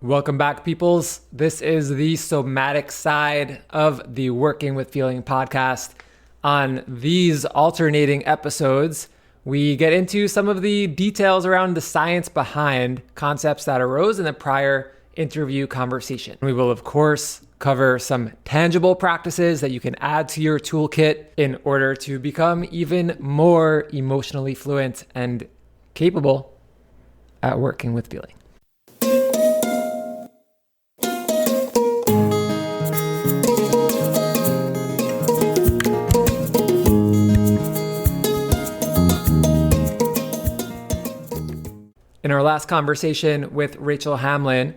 Welcome back, peoples. This is the Somatic Side of the Working with Feeling podcast. On these alternating episodes, we get into some of the details around the science behind concepts that arose in the prior interview conversation. We will, of course, cover some tangible practices that you can add to your toolkit in order to become even more emotionally fluent and capable at working with feeling. In our last conversation with Rachel Hamlin,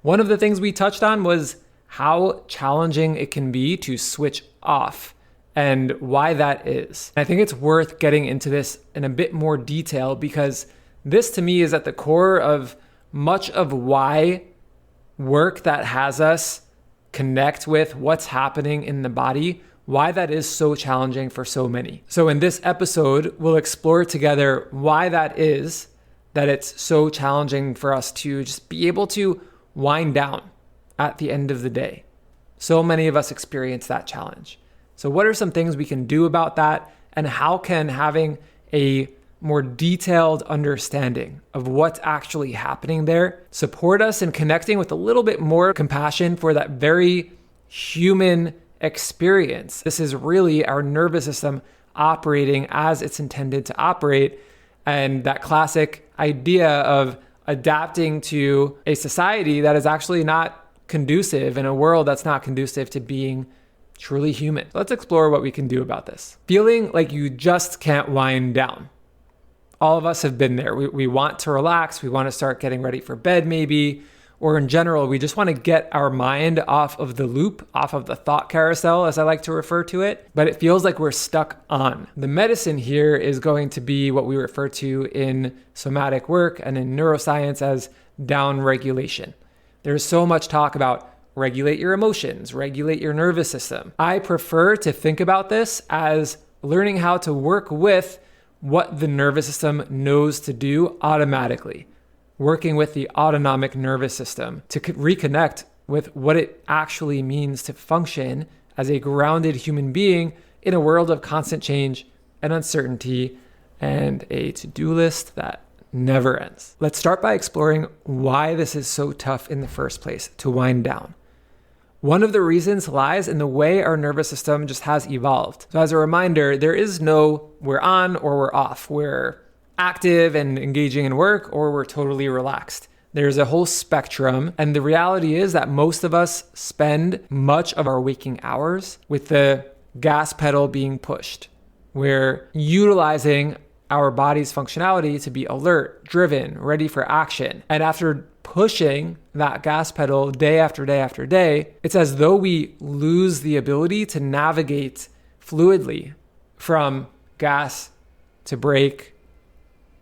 one of the things we touched on was how challenging it can be to switch off and why that is. I think it's worth getting into this in a bit more detail because this to me is at the core of much of why work that has us connect with what's happening in the body, why that is so challenging for so many. So in this episode, we'll explore together why that is, that it's so challenging for us to just be able to wind down at the end of the day. So many of us experience that challenge. So what are some things we can do about that? And how can having a more detailed understanding of what's actually happening there support us in connecting with a little bit more compassion for that very human experience? This is really our nervous system operating as it's intended to operate. And that classic idea of adapting to a society that is actually not conducive, in a world that's not conducive to being truly human. Let's explore what we can do about this. Feeling like you just can't wind down. All of us have been there. We want to relax. We want to start getting ready for bed maybe, or in general, we just want to get our mind off of the loop, off of the thought carousel, as I like to refer to it, but it feels like we're stuck on. The medicine here is going to be what we refer to in somatic work and in neuroscience as downregulation. There's so much talk about regulate your emotions, regulate your nervous system. I prefer to think about this as learning how to work with what the nervous system knows to do automatically. Working with the autonomic nervous system to reconnect with what it actually means to function as a grounded human being in a world of constant change and uncertainty and a to-do list that never ends. Let's start by exploring why this is so tough in the first place to wind down. One of the reasons lies in the way our nervous system just has evolved. So as a reminder, there is no we're on or we're off. We're active and engaging in work, or we're totally relaxed. There's a whole spectrum. And the reality is that most of us spend much of our waking hours with the gas pedal being pushed. We're utilizing our body's functionality to be alert, driven, ready for action. And after pushing that gas pedal day after day after day, it's as though we lose the ability to navigate fluidly from gas to brake,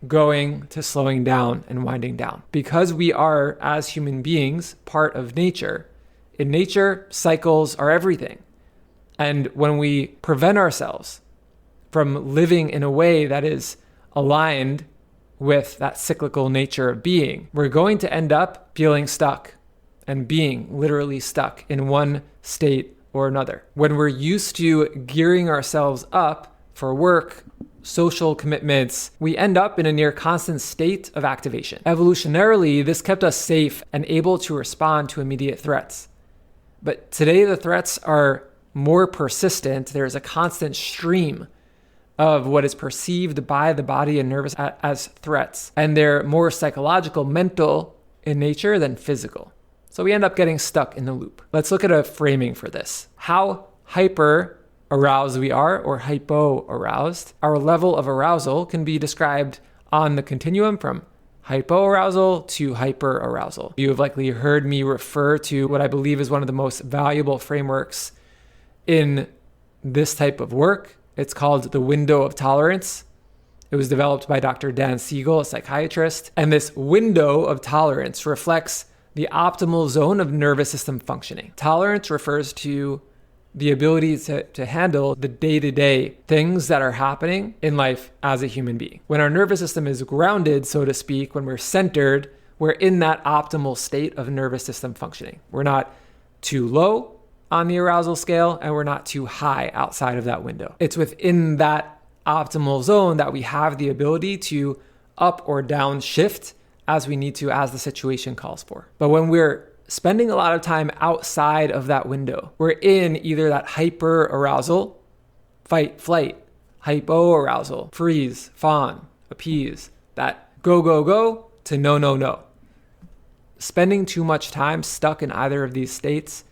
going to slowing down and winding down. Because we are, as human beings, part of nature. In nature, cycles are everything. And when we prevent ourselves from living in a way that is aligned with that cyclical nature of being, we're going to end up feeling stuck and being literally stuck in one state or another. When we're used to gearing ourselves up for work, social commitments, we end up in a near constant state of activation. Evolutionarily, this kept us safe and able to respond to immediate threats. But today the threats are more persistent. There's a constant stream of what is perceived by the body and nervous as threats. And they're more psychological, mental in nature than physical. So we end up getting stuck in the loop. Let's look at a framing for this. How hyper aroused we are, or hypo-aroused. Our level of arousal can be described on the continuum from hypo-arousal to hyper-arousal. You have likely heard me refer to what I believe is one of the most valuable frameworks in this type of work. It's called the window of tolerance. It was developed by Dr. Dan Siegel, a psychiatrist. And this window of tolerance reflects the optimal zone of nervous system functioning. Tolerance refers to the ability to handle the day-to-day things that are happening in life as a human being. When our nervous system is grounded, so to speak, when we're centered, we're in that optimal state of nervous system functioning. We're not too low on the arousal scale, and we're not too high outside of that window. It's within that optimal zone that we have the ability to up or down shift as we need to, as the situation calls for. But when we're spending a lot of time outside of that window, we're in either that hyper arousal, fight, flight, hypo arousal, freeze, fawn, appease, that go, go, go to no, no, no. Spending too much time stuck in either of these states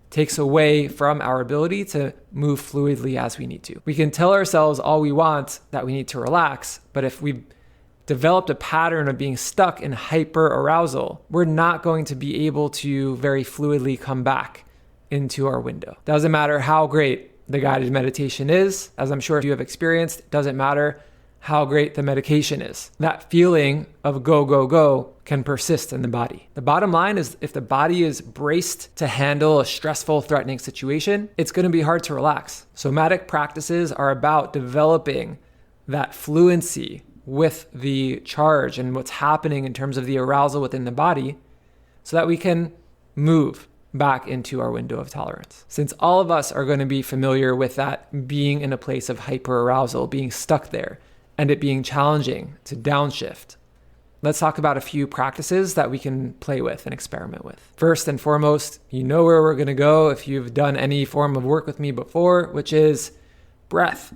takes away from our ability to move fluidly as we need to. We can tell ourselves all we want that we need to relax, but if we've developed a pattern of being stuck in hyper arousal, we're not going to be able to very fluidly come back into our window. Doesn't matter how great the guided meditation is, as I'm sure you have experienced, it doesn't matter how great the medication is. That feeling of go, go, go can persist in the body. The bottom line is if the body is braced to handle a stressful, threatening situation, it's going to be hard to relax. Somatic practices are about developing that fluency with the charge and what's happening in terms of the arousal within the body so that we can move back into our window of tolerance. Since all of us are going to be familiar with that being in a place of hyper arousal, being stuck there, and it being challenging to downshift, let's talk about a few practices that we can play with and experiment with. First and foremost, you know where we're going to go if you've done any form of work with me before, which is breath.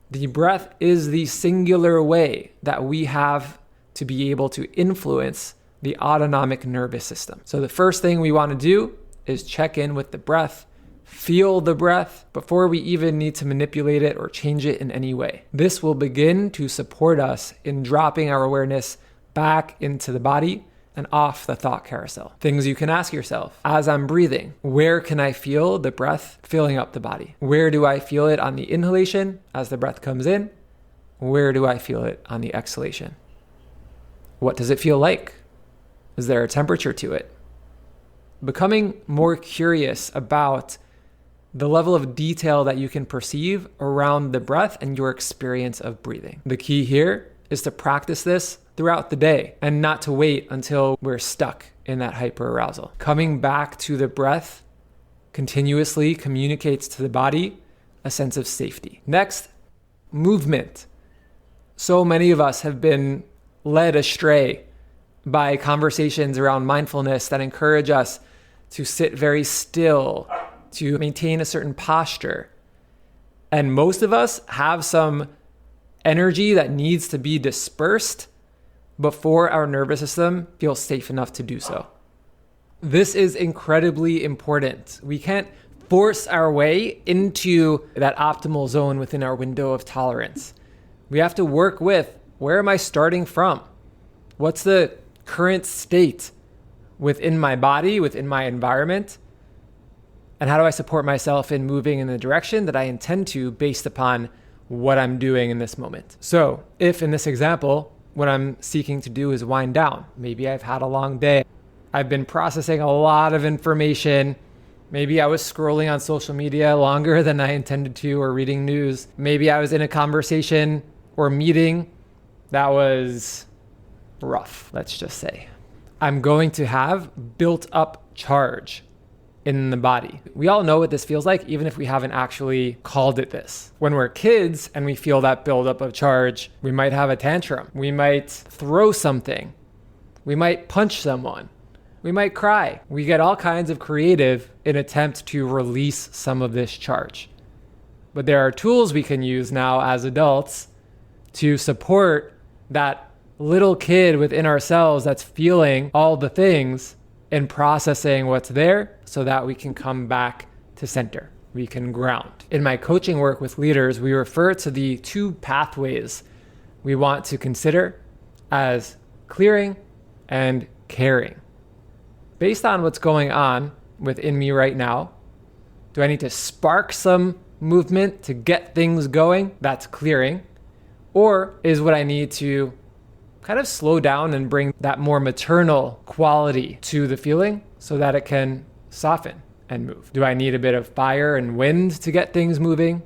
The breath is the singular way that we have to be able to influence the autonomic nervous system. So the first thing we want to do is check in with the breath, feel the breath before we even need to manipulate it or change it in any way. This will begin to support us in dropping our awareness back into the body and off the thought carousel. Things you can ask yourself as I'm breathing: where can I feel the breath filling up the body? Where do I feel it on the inhalation as the breath comes in? Where do I feel it on the exhalation? What does it feel like? Is there a temperature to it? Becoming more curious about the level of detail that you can perceive around the breath and your experience of breathing. The key here is to practice this throughout the day and not to wait until we're stuck in that hyperarousal. Coming back to the breath continuously communicates to the body a sense of safety. Next, movement. So many of us have been led astray by conversations around mindfulness that encourage us to sit very still, to maintain a certain posture. And most of us have some energy that needs to be dispersed before our nervous system feels safe enough to do so. This is incredibly important. We can't force our way into that optimal zone within our window of tolerance. We have to work with, where am I starting from? What's the current state within my body, within my environment? And how do I support myself in moving in the direction that I intend to based upon what I'm doing in this moment? So if in this example, what I'm seeking to do is wind down, maybe I've had a long day, I've been processing a lot of information, maybe I was scrolling on social media longer than I intended to, or reading news, maybe I was in a conversation or meeting that was rough, let's just say. I'm going to have built up charge in the body. We all know what this feels like, even if we haven't actually called it this. When we're kids and we feel that buildup of charge, we might have a tantrum. We might throw something. We might punch someone. We might cry. We get all kinds of creative in attempt to release some of this charge. But there are tools we can use now as adults to support that little kid within ourselves that's feeling all the things and processing what's there so that we can come back to center. We can ground. In my coaching work with leaders, we refer to the two pathways we want to consider as clearing and caring. Based on what's going on within me right now, do I need to spark some movement to get things going? That's clearing. Or is what I need to kind of slow down and bring that more maternal quality to the feeling so that it can soften and move? Do I need a bit of fire and wind to get things moving?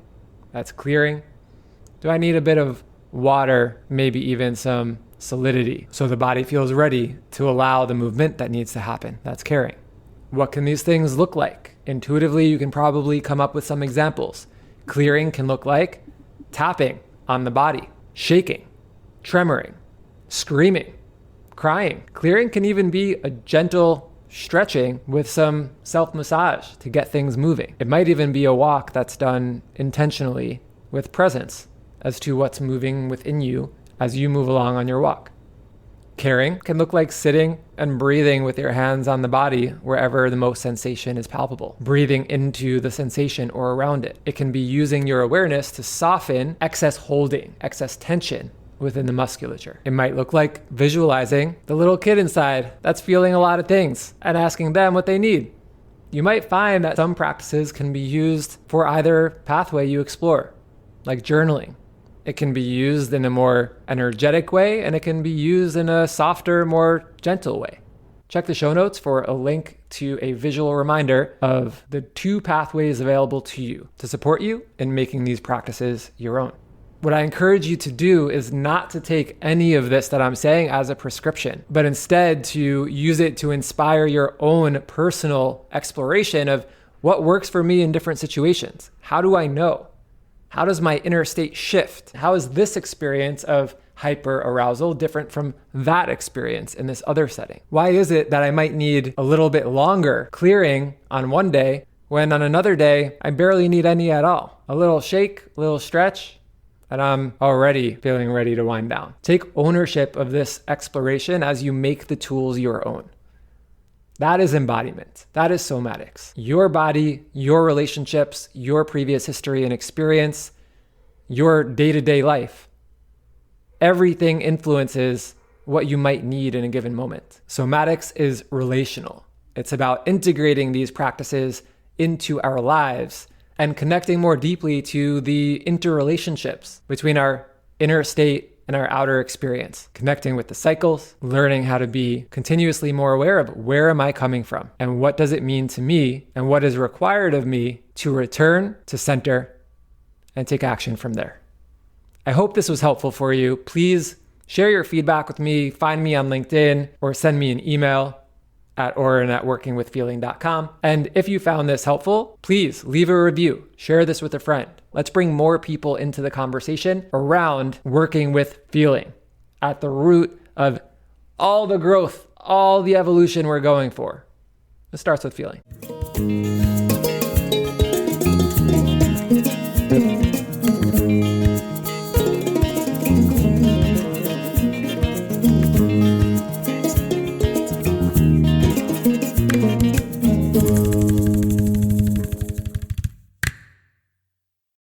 That's clearing. Do I need a bit of water, maybe even some solidity. So the body feels ready to allow the movement that needs to happen. That's caring. What can these things look like? Intuitively, you can probably come up with some examples. Clearing can look like tapping on the body, shaking, tremoring, screaming, crying. Clearing can even be a gentle stretching with some self-massage to get things moving. It might even be a walk that's done intentionally with presence as to what's moving within you as you move along on your walk. Caring can look like sitting and breathing with your hands on the body wherever the most sensation is palpable, breathing into the sensation or around it. It can be using your awareness to soften excess holding, excess tension within the musculature. It might look like visualizing the little kid inside that's feeling a lot of things and asking them what they need. You might find that some practices can be used for either pathway you explore, like journaling. It can be used in a more energetic way, and it can be used in a softer, more gentle way. Check the show notes for a link to a visual reminder of the 2 pathways available to you to support you in making these practices your own. What I encourage you to do is not to take any of this that I'm saying as a prescription, but instead to use it to inspire your own personal exploration of what works for me in different situations. How do I know? How does my inner state shift? How is this experience of hyper arousal different from that experience in this other setting? Why is it that I might need a little bit longer clearing on one day when on another day I barely need any at all? A little shake, a little stretch, and I'm already feeling ready to wind down. Take ownership of this exploration as you make the tools your own. That is embodiment. That is somatics. Your body, your relationships, your previous history and experience, your day-to-day life. Everything influences what you might need in a given moment. Somatics is relational. It's about integrating these practices into our lives and connecting more deeply to the interrelationships between our inner state and our outer experience, connecting with the cycles, learning how to be continuously more aware of where am I coming from and what does it mean to me and what is required of me to return to center and take action from there. I hope this was helpful for you. Please share your feedback with me, find me on LinkedIn or send me an email at oren@workingwithfeeling.com. And if you found this helpful, please leave a review, share this with a friend. Let's bring more people into the conversation around working with feeling at the root of all the growth, all the evolution we're going for. It starts with feeling.